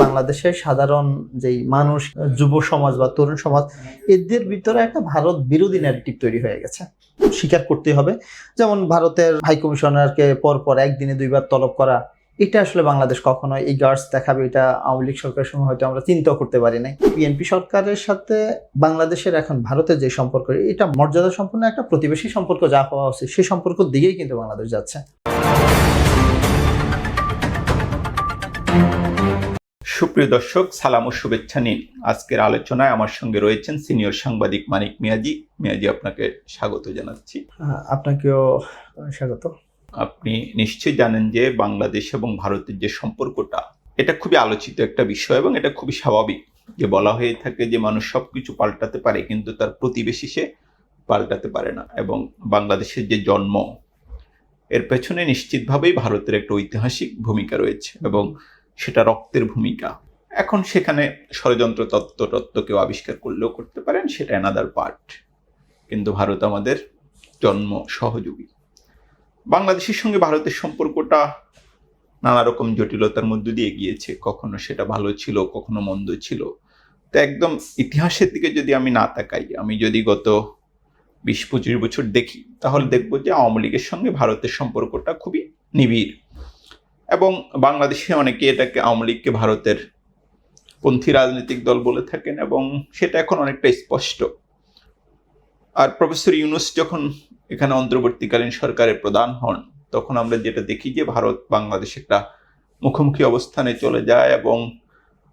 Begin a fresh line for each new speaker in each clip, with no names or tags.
বাংলাদেশের সাধারণ যেই মানুষ, যুব সমাজ বা তরুণ সমাজ, এদের ভিতরে একটা ভারত বিরোধী ন্যারেটিভ তৈরি হয়ে গেছে, স্বীকার করতে হবে। যেমন ভারতের হাই কমিশনারকে পরপর একদিনে 2বার তলব করা, এটা আসলে বাংলাদেশ কখনো এই গার্ডস দেখাবে, এটা আওয়ামী লীগ সরকারের সময় হয়তো আমরা চিন্তাও করতে পারি নাই। বিএনপি সরকারের সাথে বাংলাদেশের এখন ভারতের যে সম্পর্ক, এটা মর্যাদা সম্পন্ন একটা প্রতিবেশী সম্পর্ক যা হওয়া উচিত, সেই সম্পর্কের দিকেই কিন্তু বাংলাদেশ যাচ্ছে।
সুপ্রিয় দর্শক, সালাম ও শুভেচ্ছা নিন। আজকের আলোচনায় আমার সঙ্গে রয়েছেন সিনিয়র সাংবাদিক মানিক মিয়াজি। আপনাকে স্বাগত জানাচ্ছি।
আপনাকেও স্বাগত।
আপনি নিশ্চয়ই জানেন যে বাংলাদেশ এবং ভারতের যে সম্পর্কটা, এটা খুবই আলোচিত একটা বিষয় এবং এটা খুবই স্বাভাবিক যে বলা হয়ে থাকে যে মানুষ সবকিছু পাল্টাতে পারে কিন্তু তার প্রতিবেশী সে পাল্টাতে পারে না। এবং বাংলাদেশের যে জন্ম, এর পেছনে নিশ্চিতভাবেই ভারতের একটা ঐতিহাসিক ভূমিকা রয়েছে এবং সেটা রক্তের ভূমিকা। এখন সেখানে ষড়যন্ত্র তত্ত্ব কেউ আবিষ্কার করলেও করতে পারেন, সেটা অ্যানাদার পার্ট। কিন্তু ভারত আমাদের জন্ম সহযোগী। বাংলাদেশের সঙ্গে ভারতের সম্পর্কটা নানা রকম জটিলতার মধ্য দিয়ে গিয়েছে, কখনো সেটা ভালো ছিল, কখনো মন্দ ছিল। তো একদম ইতিহাসের দিকে যদি আমি না তাকাই, আমি যদি গত 20-25 বছর দেখি, তাহলে দেখব যে আওয়ামী লীগের সঙ্গে ভারতের সম্পর্কটা খুবই নিবিড়। এবং বাংলাদেশে অনেকে এটাকে আওয়ামী লীগকে ভারতের পন্থী রাজনৈতিক দল বলে থাকেন এবং সেটা এখন অনেকটা স্পষ্ট। আর প্রফেসর ইউনূস যখন এখানে অন্তর্বর্তীকালীন সরকারের প্রধান হন, তখন আমরা যেটা দেখি যে ভারত বাংলাদেশ একটা মুখোমুখি অবস্থানে চলে যায় এবং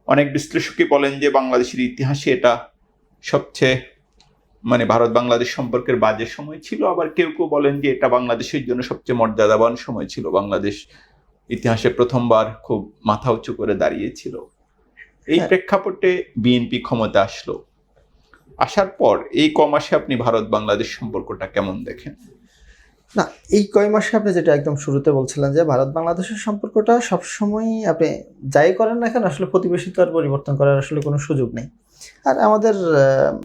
অনেক বিশ্লেষকই বলেন যে বাংলাদেশের ইতিহাসে এটা সবচেয়ে ভারত বাংলাদেশ সম্পর্কের বাজে সময় ছিল। আবার কেউ কেউ বলেন যে এটা বাংলাদেশের জন্য সবচেয়ে মর্যাদাবান সময় ছিল, বাংলাদেশ ইতিহাসে প্রথমবার খুব মাথা উঁচু করে দাঁড়িয়েছিল। এই প্রেক্ষাপটে বিএনপি ক্ষমতা আসলো। আসার পর এই কমাসে আপনি ভারত বাংলাদেশ সম্পর্কটা কেমন দেখেন?
না, এই কয় মাসে আপনি যেটা একদম শুরুতে বলছিলেন যে ভারত বাংলাদেশের সম্পর্কটা সবসময় আপনি যাই করেন না কেন, আসলে প্রতিবেশিত আর পরিবর্তন করার আসলে কোনো সুযোগ নেই। আর আমাদের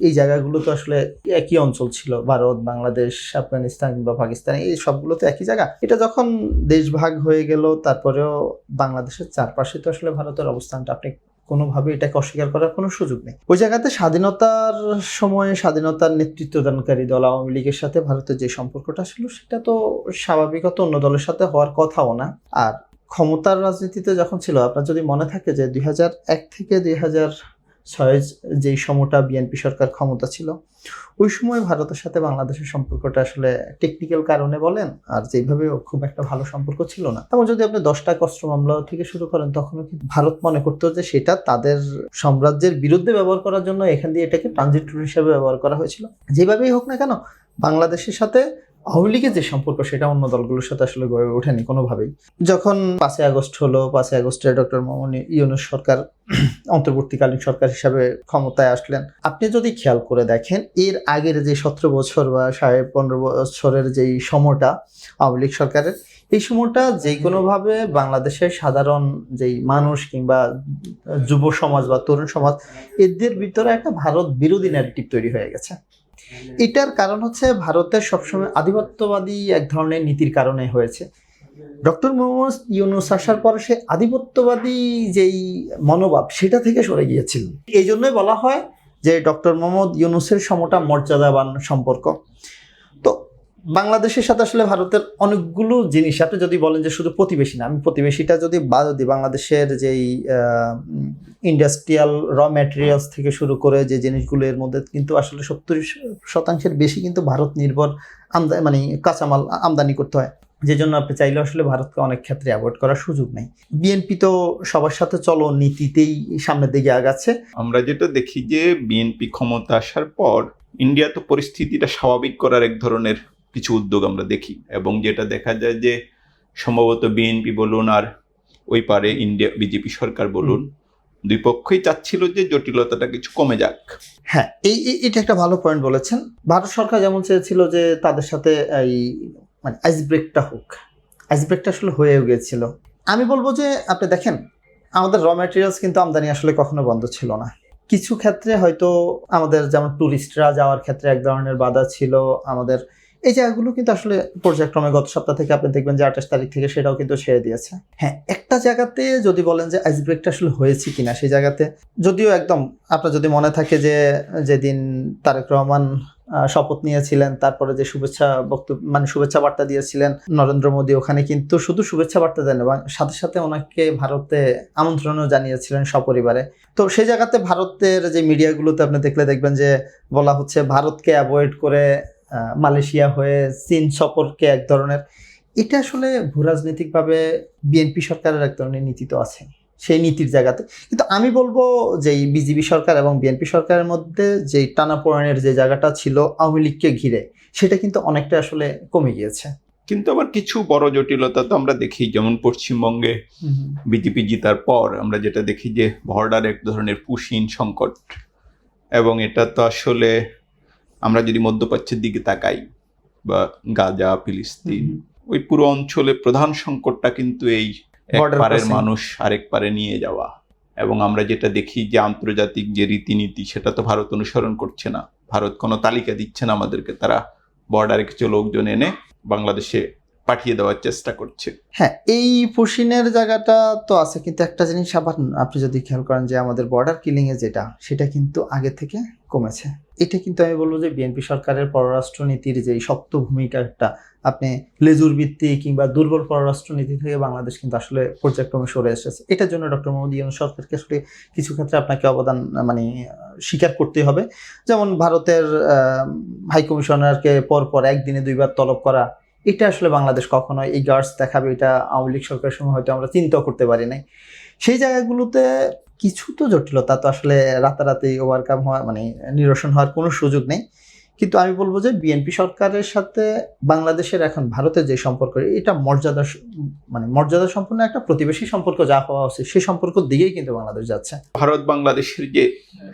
এই জায়গাগুলো তো আসলে একই অঞ্চল ছিল, ভারত, বাংলাদেশ, আফগানিস্তান বা পাকিস্তান, এই সবগুলো তো একই জায়গা। এটা যখন দেশ ভাগ হয়ে গেল, তারপরেও বাংলাদেশের চারপাশে তো আসলে ভারতের অবস্থানটা, আপনি কোনোভাবে এটাকে অস্বীকার করার কোনো সুযোগ নেই। ওই জায়গাতে স্বাধীনতার সময়ে স্বাধীনতার নেতৃত্বদানকারী দল আওয়ামী লীগের সাথে ভারতের যে সম্পর্কটা ছিল, সেটা তো স্বাভাবিকত অন্য দলের সাথে হওয়ার কথাও না। আর ক্ষমতার রাজনীতিতে যখন ছিল, আপনার যদি মনে থাকে যে 2001 থেকে 2006 যেই সময়টা বিএনপি সরকার ক্ষমতা ছিল, ওই সময় ভারতের সাথে বাংলাদেশের সম্পর্কটা আসলে টেকনিক্যাল কারণে বলেন আর যেভাবে খুব একটা ভালো সম্পর্ক ছিল না। তেমন যদি আপনি 10টা অস্ত্র মামলা থেকে শুরু করেন, তখনও কিন্তু ভারত মনে করতো যে সেটা তাদের সাম্রাজ্যের বিরুদ্ধে ব্যবহার করার জন্য এখান দিয়ে এটাকে ট্রানজিট রুট হিসেবে ব্যবহার করা হয়েছিল। যেভাবেই হোক না কেন, বাংলাদেশের সাথে আওয়ামী লীগের যে সম্পর্ক, সেটা অন্য দলগুলোর সাথে আসলে গড়ে ওঠেনি কোনোভাবেই। যখন 5ই আগস্ট হলো, 5ই আগস্টে ডক্টর মোহাম্মদ ইউনূস সরকার অন্তর্বর্তীকালীন সরকার হিসাবে ক্ষমতায় আসলেন, আপনি যদি খেয়াল করে দেখেন, এর আগের যে 17 বছর বা 15.5 বছরের যেই সময়টা আওয়ামী লীগ সরকারের, এই সময়টা যে কোনোভাবে বাংলাদেশের সাধারণ যেই মানুষ কিংবা যুব সমাজ বা তরুণ সমাজ, এদের ভিতরে একটা ভারত বিরোধী ন্যারেটিভ তৈরি হয়ে গেছে। এটার কারণ হচ্ছে ভারতের সবসময় আধিপত্যবাদী এক ধরনের নীতির কারণে হয়েছে। ডক্টর মোহাম্মদ ইউনূস আসার পর সে আধিপত্যবাদী যেই মনোভাব, সেটা থেকে সরে গিয়েছিল। এই জন্যই বলা হয় যে ডক্টর মোহাম্মদ ইউনূসের সময়টা মর্যাদাবান সম্পর্ক। তো বাংলাদেশের সাথে আসলে ভারতের অনেকগুলো জিনিস, আপনি যদি বলেন যে শুধু প্রতিবেশী না, আমি প্রতিবেশীটা যদি বাদ দিই, বাংলাদেশের যেই ইন্ডাস্ট্রিয়াল র ম্যাটেরিয়ালস থেকে শুরু করে যে জিনিসগুলো, এর মধ্যে কিন্তু আসলে 70% বেশি কিন্তু ভারত নির্ভর কাঁচামাল আমদানি করতে হয়, যে জন্য আপনি চাইলে আসলে ভারতকে অনেক ক্ষেত্রে অ্যাভয়েড করার সুযোগ নেই। বিএনপি তো সবার সাথে চলো নীতিতেই সামনের দিকে আগাচ্ছে।
আমরা যেটা দেখি যে বিএনপি ক্ষমতা আসার পর ইন্ডিয়া তো পরিস্থিতিটা স্বাভাবিক করার এক ধরনের কিছু উদ্যোগ আমরা দেখি, এবং যেটা দেখা যায় যে সম্ভবত বিএনপি বলুন আর ওই পারে ইন্ডিয়া বিজেপি সরকার বলুন, দুই পক্ষই চাচ্ছিল যে জটিলতাটা কিছু কমে যাক।
হ্যাঁ, এটা একটা ভালো পয়েন্ট বলেছেন। ভারত সরকার যেমন চেয়েছিল যে তাদের সাথে এই আইস ব্রেকটা হোক, আইস ব্রেকটা আসলে হয়েও গিয়েছিল। আমি বলবো যে আপনি দেখেন, আমাদের র ম্যাটেরিয়ালস কিন্তু আমদানি আসলে কখনো বন্ধ ছিল না। কিছু ক্ষেত্রে হয়তো আমাদের যেমন ট্যুরিস্টরা যাওয়ার ক্ষেত্রে এক ধরনের বাধা ছিল, আমাদের এই জায়গাগুলো কিন্তু আসলে পর্যায়ক্রমে গত সপ্তাহ থেকে আপনি দেখবেন যে 28 তারিখ থেকে সেটাও কিন্তু ছেড়ে দিয়েছে। হ্যাঁ, একটা জায়গাতে যদি বলেন যে আইস ব্রেকটা আসলে হয়েছে কিনা, সেই জায়গাতে যদিও একদম আপনার যদি মনে থাকে যে যেদিন তারেক রহমান শপথ নিয়েছিলেন, তারপরে যে শুভেচ্ছা বক্তব্য মানে শুভেচ্ছা বার্তা দিয়েছিলেন নরেন্দ্র মোদী, ওখানে কিন্তু শুধু শুভেচ্ছা বার্তা দেন এবং সাথে সাথে ওনাকে ভারতে আমন্ত্রণও জানিয়েছিলেন সপরিবারে। তো সেই জায়গাতে ভারতের যে মিডিয়াগুলোতে আপনি দেখবেন যে বলা হচ্ছে ভারতকে অ্যাভয়েড করে মালয়েশিয়া হয়ে চীন সফরকে এক ধরনের, এটা আসলে ভূরাজনৈতিকভাবে বিএনপি সরকারের এক ধরনের নীতি তো আছে সেই নীতির জায়গাতে। কিন্তু আমি বলবো যে এই বিজেপি সরকার এবং বিএনপি সরকারের মধ্যে যে টানাপোড়েনের যে জায়গাটা ছিল আওয়ামী লীগকে ঘিরে, সেটা কিন্তু অনেকটা আসলে কমে গিয়েছে।
কিন্তু আবার কিছু বড় জটিলতা তো আমরা দেখি, যেমন পশ্চিমবঙ্গে বিজেপি জিতার পর আমরা যেটা দেখি যে বর্ডার এক ধরনের পুশিন সংকট, এবং এটা তো আসলে আমরা যদি মধ্যপ্রাচ্যের দিকে তাকাই বা গাজা ফিলিস্তিন ওই পুরো অঞ্চলে প্রধান সংকটটা কিন্তু এই এক
Border
পারের
crossing।
মানুষ আরেক পারে নিয়ে যাওয়া। এবং আমরা যেটা দেখি যে আন্তর্জাতিক যে রীতিনীতি সেটা তো ভারত অনুসরণ করছে না। ভারত কোনো তালিকা দিচ্ছে না আমাদেরকে, তারা বর্ডারে কিছু লোকজন এনে বাংলাদেশে পাঠিয়ে দেওয়ার চেষ্টা করছে।
হ্যাঁ, এই পুশিনের জায়গাটা তো আছে, কিন্তু একটা জিনিস আবার আপনি যদি খেয়াল করেন যে আমাদের বর্ডার কিলিং এ যেটা, সেটা কিন্তু আগে থেকে কমেছে। এটা কিন্তু আমি বলবো যে বিএনপি সরকারের পররাষ্ট্রনীতির যে শক্ত ভূমিকাটা, আপনি লেজুর ভিত্তিক কিংবা দুর্বল পররাষ্ট্রনীতি থেকে বাংলাদেশ কিন্তু আসলে পর্যায়ক্রমে সরে এসেছে। এটার জন্য ডক্টর মোহাম্মদ ইউনূস সরকারকে আসলে কিছু ক্ষেত্রে আপনাকে অবদান মানে স্বীকার করতে হবে। যেমন ভারতের হাই কমিশনারকে পরপর একদিনে 2 বার তলব করা, এটা আসলে বাংলাদেশ কখনো এই গার্ডস দেখাবে এটা আওয়ামী লীগ সরকারের সময় হয়তো আমরা চিন্তাও করতে পারি নাই। সেই জায়গাগুলোতে কিছু তো জটিলতা তো আসলে রাতারাতি ওভারকাম হওয়া মানে নিরসন হওয়ার কোনো সুযোগ নেই। কিন্তু আমি বলবো যে বিএনপি সরকারের সাথে বাংলাদেশের এখন ভারতের যে সম্পর্ক, এটা মর্যাদা সম্পন্ন একটা প্রতিবেশী সম্পর্ক যা হওয়া উচিত, সেই সম্পর্কের দিকেই কিন্তু বাংলাদেশ যাচ্ছে।
ভারত বাংলাদেশের যে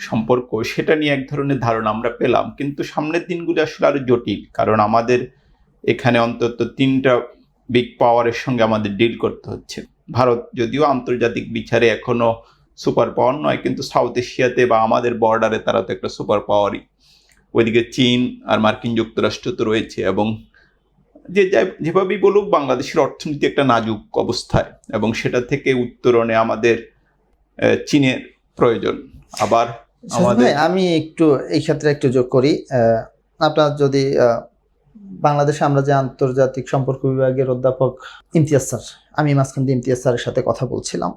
সম্পর্ক সেটা নিয়ে এক ধরনের ধারণা আমরা পেলাম, কিন্তু সামনের দিনগুলো আসলে আরো জটিল, কারণ আমাদের এখানে অন্তত 3টা বিগ পাওয়ারের সঙ্গে আমাদের ডিল করতে হচ্ছে। ভারত যদিও আন্তর্জাতিক বিচারে এখনো সুপার পাওয়ার নয়, কিন্তু সাউথ এশিয়াতে বা আমাদের বর্ডারে তারা তো একটা সুপার পাওয়ারই। ওইদিকে চীন আর মার্কিন যুক্তরাষ্ট্র তো রয়েছে, এবং যেভাবেই বলুক বাংলাদেশের অর্থনীতি একটা নাজুক অবস্থায়, এবং সেটা থেকে উত্তরণে আমাদের চীনের প্রয়োজন। আবার আমাদের
আমি একটু এই ক্ষেত্রে একটু যোগ করি, আপনার যদি বাংলাদেশে আমরা যে আন্তর্জাতিক সম্পর্ক বিভাগের অধ্যাপক ইমতিয়াজ স্যার, আমি মাঝখান দিয়ে ইমতিয়াজ স্যারের সাথে কথা বলছিলাম।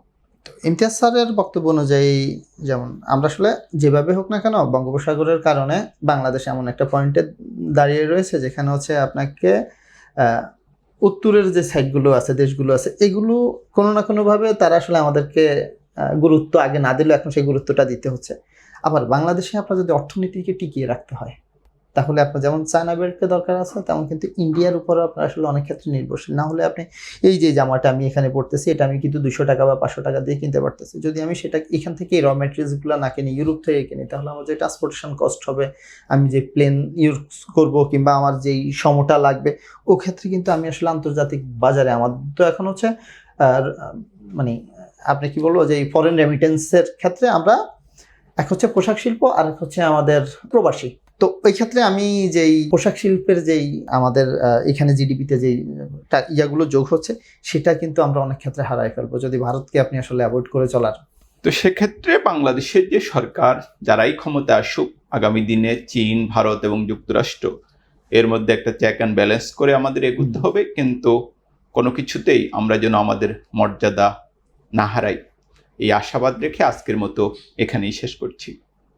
তো ইমতিয়াজ স্যারের বক্তব্য অনুযায়ী, যেমন আমরা আসলে যেভাবে হোক না কেন বঙ্গোপসাগরের কারণে বাংলাদেশ এমন একটা পয়েন্টে দাঁড়িয়ে রয়েছে যেখানে হচ্ছে আপনাকে উত্তরের যে সাইডগুলো আছে, দেশগুলো আছে, এগুলো কোনো না কোনোভাবে তারা আসলে আমাদেরকে গুরুত্ব আগে না দিলেও এখন সেই গুরুত্বটা দিতে হচ্ছে। আবার বাংলাদেশে আপনার যদি অর্থনীতিকে টিকিয়ে রাখতে হয়, তাহলে আপনার যেমন চায়না বেল্টকে দরকার আছে, তেমন কিন্তু ইন্ডিয়ার উপরও আপনার আসলে অনেক ক্ষেত্রে নির্ভরশীল। না হলে আপনি এই যে জামাটা আমি এখানে পড়তেছি, এটা আমি কিন্তু 200 টাকা বা 500 টাকা দিয়ে কিনতে পারতেছি। যদি আমি সেটা এখান থেকে র ম্যাটেরিয়ালসগুলো না কিনি, ইউরোপ থেকে কিনি, তাহলে আমার যে ট্রান্সপোর্টেশন কস্ট হবে, আমি যে প্লেন ইউজ করব কিংবা আমার যেই সময়টা লাগবে, ও ক্ষেত্রে কিন্তু আমি আসলে আন্তর্জাতিক বাজারে আমার তো এখন হচ্ছে মানে আপনি কি বলবো যে ফরেন রেমিটেন্সের ক্ষেত্রে আমরা এক হচ্ছে পোশাক শিল্প আর এক হচ্ছে আমাদের প্রবাসী। তো ওই ক্ষেত্রে আমি যেই পোশাক শিল্পের যেই আমাদের এখানে জিডিপিতে যেই ইয়াগুলো যোগ হচ্ছে, সেটা কিন্তু আমরা অনেক ক্ষেত্রে হারাই ফেলবো যদি ভারতকে আপনি আসলে অ্যাভয়েড করে চলার।
তো সেক্ষেত্রে বাংলাদেশের যে সরকার যারাই ক্ষমতা আসুক আগামী দিনে, চীন, ভারত এবং যুক্তরাষ্ট্র, এর মধ্যে একটা চেক অ্যান্ড ব্যালেন্স করে আমাদের এগোতে হবে, কিন্তু কোনো কিছুতেই আমরা যেন আমাদের মর্যাদা না হারাই, এই আশাবাদ রেখে আজকের মতো এখানেই শেষ করছি।